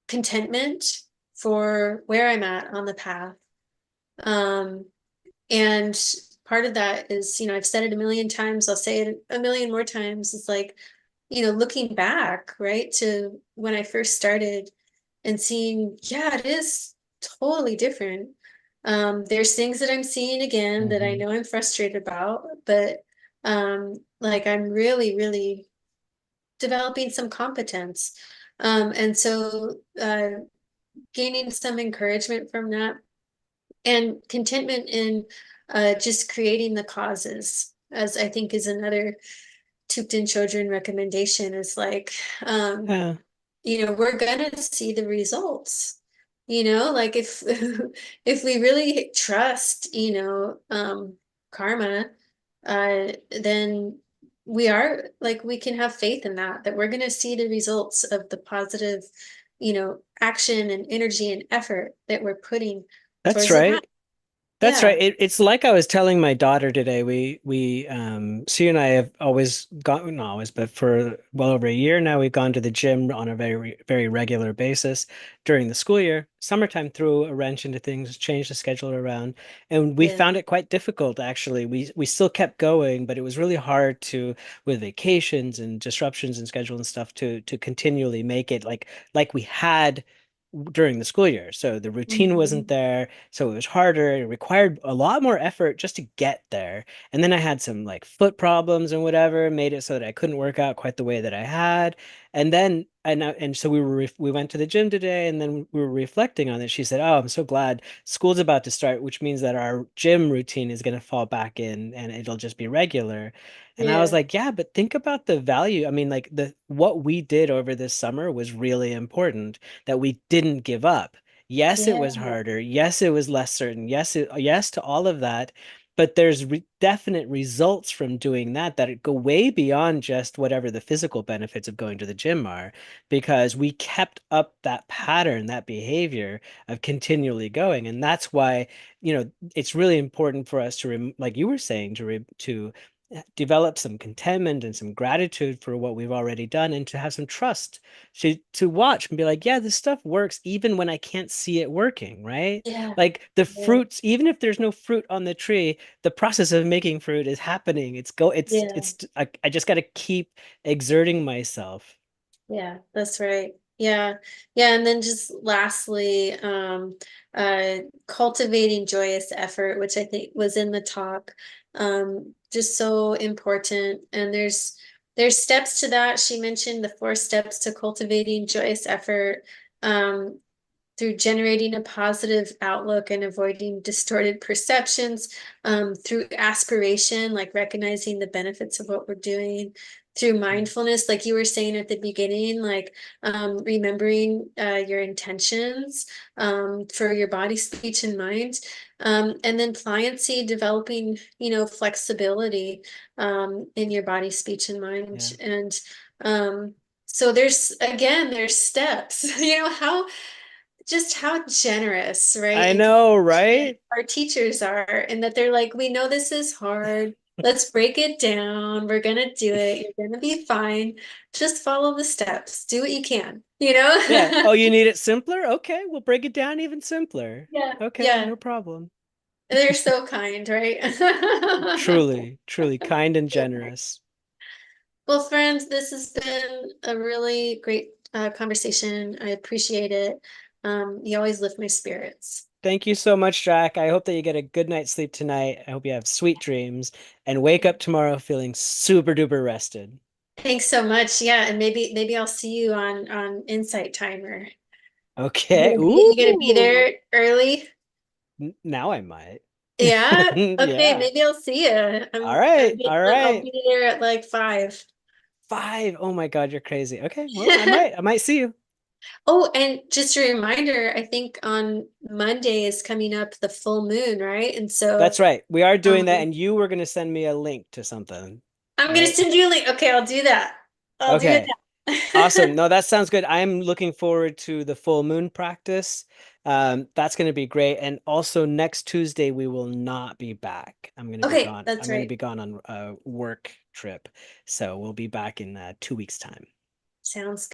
A: contentment for where I'm at on the path. Um, and part of that is, I've said it a million times, I'll say it a million more times. It's like, looking back, right, to when I first started and seeing, yeah, it is totally different. There's things that I'm seeing again that I
B: Hmm.
A: know I'm frustrated about, but like I'm really, really developing some competence. And so gaining some encouragement from that and contentment in just creating the causes, as I think is another Tupten children recommendation is like,
B: Yeah,
A: we're gonna see the results. Like if if we really trust, karma, then we are like we can have faith in that we're gonna see the results of the positive, action and energy and effort that we're putting
B: that's
A: towards the path.
B: right. That's right.
A: Yeah,
B: It's like I was telling my daughter today. She and I have always gone, not always, but for well over a year now, we've gone to the gym on a very regular basis during the school year. Summertime threw a wrench into things, changed the schedule around, and we
A: yeah,
B: found it quite difficult actually. We still kept going, but it was really hard to, with vacations and disruptions in schedule and stuff, to continually make it like we had during the school year. So the routine wasn't
A: mhm,
B: there. So it was harder. It required a lot more effort just to get there. And then I had some like foot problems and whatever, made it so that I couldn't work out quite the way that I had. And so we went to the gym today, and then we were reflecting on it. She said, "Oh, I'm so glad school's about to start, which means that our gym routine is going to fall back in, and it'll just be regular." And I was
A: yeah,
B: like, "Yeah, but think about the value. I mean, like the what we did over this summer was really important, that we didn't give up. Yes, it was
A: yeah,
B: harder. Yes, it was less certain. Yes to all of that. But there's definite results from doing that go way beyond just whatever the physical benefits of going to the gym are, because we kept up that pattern, that behavior of continually going. And that's why, it's really important for us to, like you were saying, to develop some contentment and some gratitude for what we've already done, and to have some trust to watch and be like, yeah, this stuff works even when I can't see it working, right?
A: yeah,
B: Like the
A: yeah,
B: fruits, even if there's no fruit on the tree, the process of making fruit is happening.
A: yeah.
B: I just got to keep exerting myself.
A: Yeah, that's right. Yeah. Yeah. And then just lastly, cultivating joyous effort, which I think was in the talk, just so important. And there's steps to that. She mentioned the 4 steps to cultivating joyous effort. Um, through generating a positive outlook and avoiding distorted perceptions, through aspiration, like recognizing the benefits of what we're doing, through mindfulness, like you were saying at the beginning, like remembering your intentions for your body, speech, and mind. And then pliancy, developing, flexibility in your body, speech, and mind.
B: Yeah.
A: And so there's steps, just how generous, right?
B: I
A: And
B: know,
A: compassionate
B: right?
A: our teachers are, and that they're like, we know this is hard. Let's break it down. We're gonna do it. You're gonna be fine. Just follow the steps. Do what you can,
B: Yeah. Oh, you need it simpler? Okay, we'll break it down even simpler.
A: Yeah,
B: Okay,
A: yeah.
B: no problem.
A: They're so kind, right?
B: Truly, truly kind and generous.
A: Well, friends, this has been a really great conversation. I appreciate it. You always lift my spirits.
B: Thank you so much, Jack. I hope that you get a good night's sleep tonight. I hope you have sweet dreams and wake up tomorrow feeling super duper rested.
A: Thanks so much. Yeah, and maybe I'll see you on Insight Timer.
B: Okay.
A: You gonna be
B: Ooh.
A: there early?
B: Now I might.
A: Yeah. Okay,
B: Yeah.
A: maybe I'll see you.
B: All right. All
A: I'll
B: right.
A: be there at like 5.
B: 5. Oh my God, you're crazy. Okay. Well, I might see you.
A: Oh, and just a reminder, I think on Monday is coming up the full moon, right? And so
B: That's right. We are doing that,
A: um
B: and you were going to send me a link to something,
A: I'm gonna
B: right?
A: send you a link. Okay, I'll do that. I'll do it
B: Okay. Awesome.
A: now.
B: No, that sounds good. I'm looking forward to the full moon practice. That's going to be great. And also next Tuesday we will not be back. I'm going to be
A: Okay,
B: gone. I'm
A: that's
B: going to
A: right.
B: be gone on a work trip, so we'll be back in 2 weeks' time.
A: Sounds